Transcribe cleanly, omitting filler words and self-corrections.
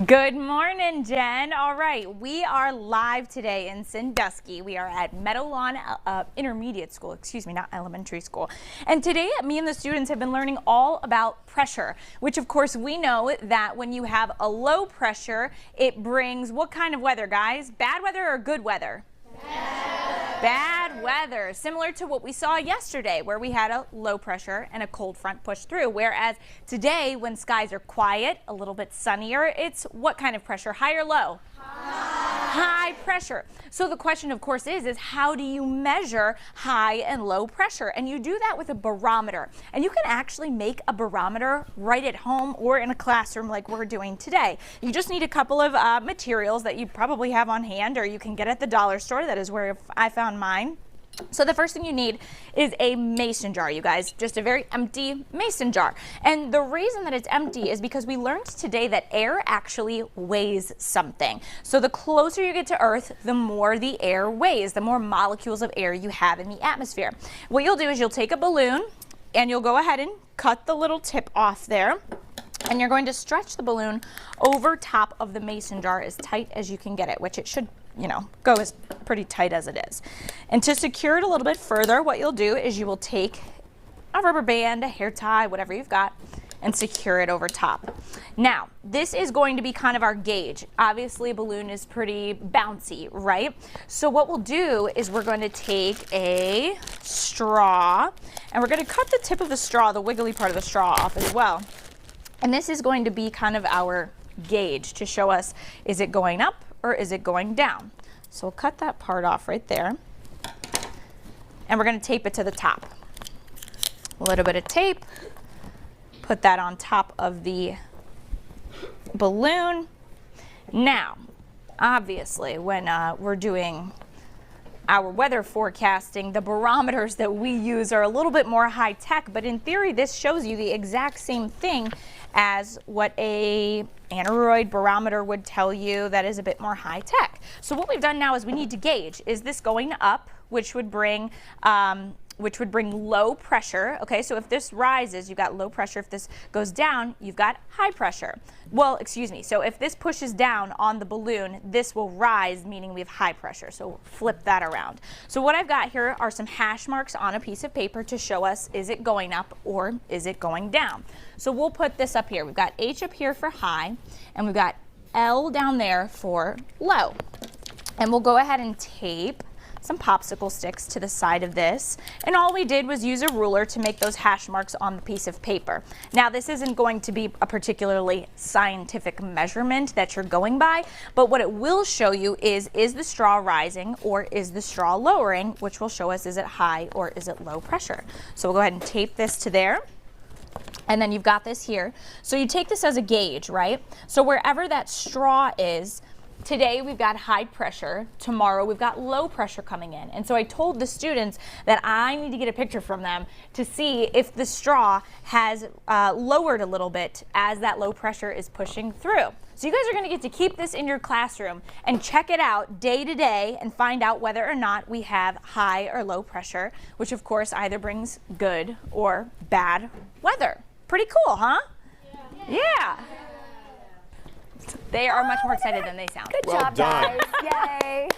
Good morning, Jen. All right, we are live today in Sandusky. We are at Meadowlawn Intermediate School, excuse me, not elementary school. And today, me and the students have been learning all about pressure, which of course we know that when you have a low pressure, it brings what kind of weather, guys? Bad weather or good weather? Bad weather, similar to what we saw yesterday where we had a low pressure and a cold front push through. Whereas today, when skies are quiet, a little bit sunnier, it's what kind of pressure, high or low? High pressure. So the question, of course, is how do you measure high and low pressure? And you do that with a barometer. And you can actually make a barometer right at home or in a classroom like we're doing today. You just need a couple of materials that you probably have on hand or you can get at the dollar store. That is where I found mine. So the first thing you need is a mason jar, you guys, just a very empty mason jar. And the reason that it's empty is because we learned today that air actually weighs something. So the closer you get to Earth, the more the air weighs, the more molecules of air you have in the atmosphere. What you'll do is you'll take a balloon and you'll go ahead and cut the little tip off there. And you're going to stretch the balloon over top of the mason jar as tight as you can get it, which it should, go as pretty tight as it is. And to secure it a little bit further, what you'll do is you will take a rubber band, a hair tie, whatever you've got, and secure it over top. Now, this is going to be kind of our gauge. Obviously, a balloon is pretty bouncy, right? So what we'll do is we're going to take a straw, and we're going to cut the tip of the straw, the wiggly part of the straw off as well. And this is going to be kind of our gauge to show us, is it going up or is it going down? So we'll cut that part off right there. And we're going to tape it to the top. A little bit of tape. Put that on top of the balloon. Now, obviously, when we're doing our weather forecasting, the barometers that we use are a little bit more high tech, but in theory, this shows you the exact same thing as what a aneroid barometer would tell you that is a bit more high tech. So what we've done now is we need to gauge, is this going up, which would bring low pressure. Okay, so if this rises, you've got low pressure. If this goes down, you've got high pressure. Well, excuse me. So if this pushes down on the balloon, this will rise, meaning we have high pressure. So flip that around. So what I've got here are some hash marks on a piece of paper to show us, is it going up or is it going down? So we'll put this up here. We've got H up here for high, and we've got L down there for low. And we'll go ahead and tape some popsicle sticks to the side of this, and all we did was use a ruler to make those hash marks on the piece of paper. Now, this isn't going to be a particularly scientific measurement that you're going by, but what it will show you is the straw rising or is the straw lowering, which will show us, is it high or is it low pressure? So we'll go ahead and tape this to there. And then you've got this here. So you take this as a gauge, right? So wherever that straw is, today we've got high pressure, tomorrow we've got low pressure coming in. And so I told the students that I need to get a picture from them to see if the straw has lowered a little bit as that low pressure is pushing through. So you guys are going to get to keep this in your classroom and check it out day to day and find out whether or not we have high or low pressure, which of course either brings good or bad weather. Pretty cool, huh? Yeah. They are much more excited than they sound. Good job, guys. Yay.